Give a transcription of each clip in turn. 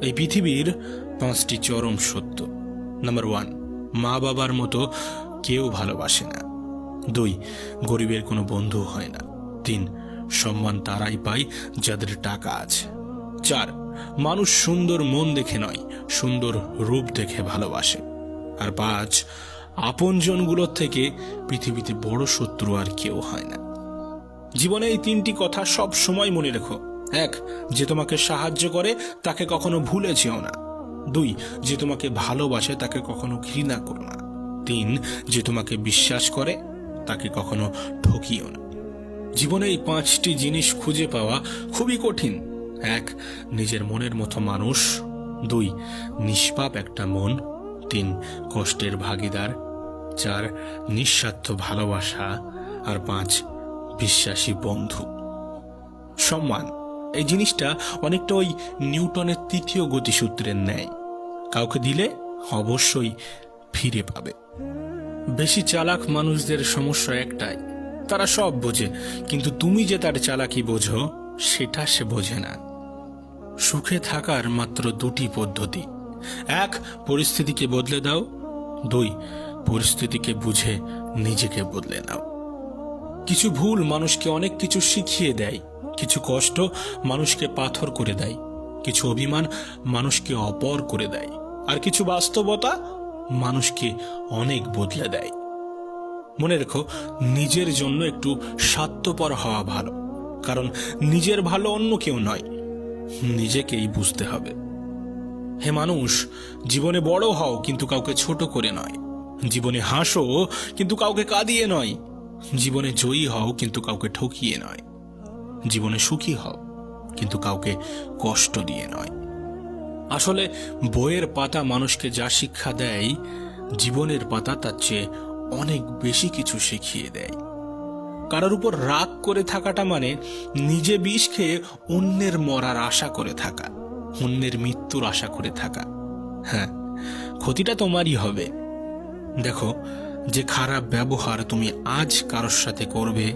এই পৃথিবীর 5টি চরম সত্য। নাম্বার 1, মা বাবার মতো কেউ ভালোবাসে না। 2, গরিবের কোনো বন্ধু হয় না। 3, সম্মান তারাই পায় যাদের টাকা আছে। 4, মানুষ সুন্দর মন দেখে নয়, সুন্দর রূপ দেখে ভালোবাসে। আর 5, আপনজনগুলোর থেকে পৃথিবীতে বড় শত্রু আর কেউ হয় না। জীবনে এই 3টি কথা সব সময় মনে রেখো। 1, যে তোমাকে সাহায্য করে তাকে কখনো ভুলে যেও না। 2, যে তোমাকে ভালোবাসে তাকে কখনো ঘৃণা করো না। 3, যে তোমাকে বিশ্বাস করে তাকে কখনো ঠকিও না। জীবনে এই 5টি জিনিস খুঁজে পাওয়া খুবই কঠিন। 1, নিজের মনের মতো মানুষ। 2, নিষ্পাপ একটা মন। 3, কষ্টের ভাগিদার। 4, নিঃস্বার্থ ভালোবাসা। আর 5, বিশ্বাসী বন্ধু। সম্মান এই জিনিসটা অনেকটা ওই নিউটনের 3য় গতিসূত্রের ন্যায়। কাউকে দিলে অবশ্যই ফিরে পাবে। বেশি চালাক মানুষদের সমস্যা একটাই, তারা সব বোঝে, কিন্তু তুমি যে তার চালাকি বোঝো সেটা সে বোঝে না। সুখে থাকার মাত্র 2টি পদ্ধতি। 1, পরিস্থিতিকে বদলে দাও। 2, পরিস্থিতিকে বুঝে নিজেকে বদলে নাও। কিছু ভুল মানুষকে অনেক কিছু শিখিয়ে দেয়, কিছু কষ্ট মানুষকে পাথর করে দেয়, কিছু অভিমান মানুষকে অপর করে দেয়, আর কিছু বাস্তবতা মানুষকে অনেক বদলে দেয়। মনে রেখো, নিজের জন্য একটু স্বার্থপর হওয়া ভালো, কারণ নিজের ভালো অন্য কেউ নয়, নিজেকেই বুঝতে হবে। হে মানুষ, জীবনে বড় হও কিন্তু কাউকে ছোট করে নয়। জীবনে হাসো কিন্তু কাউকে কাঁদিয়ে নয়। জীবনে জয়ী হও কিন্তু কাউকে ঠকিয়ে নয়। জীবনে সুখী হও কিন্তু কাউকে কষ্ট দিয়ে নয়। আসলে বইয়ের পাতা মানুষকে যা শিক্ষা দেয়, জীবনের পাতা তার চেয়ে অনেক বেশি কিছু শিখিয়ে দেয়। কারোর উপর রাগ করে থাকাটা মানে নিজে বিষ খেয়ে অন্যের মরার আশা করে থাকা, অন্যের মৃত্যুর আশা করে থাকা। হ্যাঁ, ক্ষতিটা তোমারই হবে। দেখো, যে খারাপ ব্যবহার তুমি আজ কারোর সাথে করবে,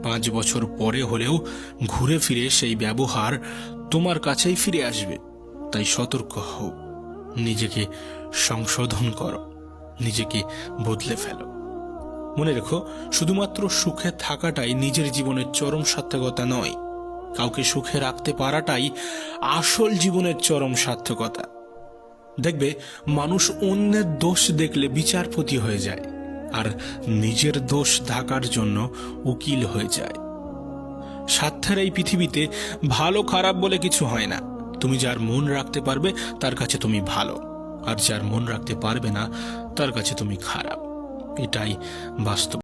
5 বছর পরে হলেও ঘুরে ফিরে সেই ব্যবহার তোমার কাছেই ফিরে আসবে। তাই সতর্ক হও, নিজেকে সংশোধন করো, নিজেকে বদলে ফেলো। মনে রেখো, শুধুমাত্র সুখে থাকাটাই নিজের জীবনের চরম সার্থকতা নয়, কাউকে সুখে রাখতে পারাটাই আসল জীবনের চরম সার্থকতা। দেখবে, মানুষ অন্যের দোষ দেখলে বিচারপতি হয়ে যায়, আর নিজের দোষ ঢাকার জন্য উকিল হয়ে যায়। স্বার্থের এই পৃথিবীতে ভালো খারাপ বলে কিছু হয় না। তুমি যার মন রাখতে পারবে তার কাছে তুমি ভালো, আর যার মন রাখতে পারবে না তার কাছে তুমি খারাপ। এটাই বাস্তব।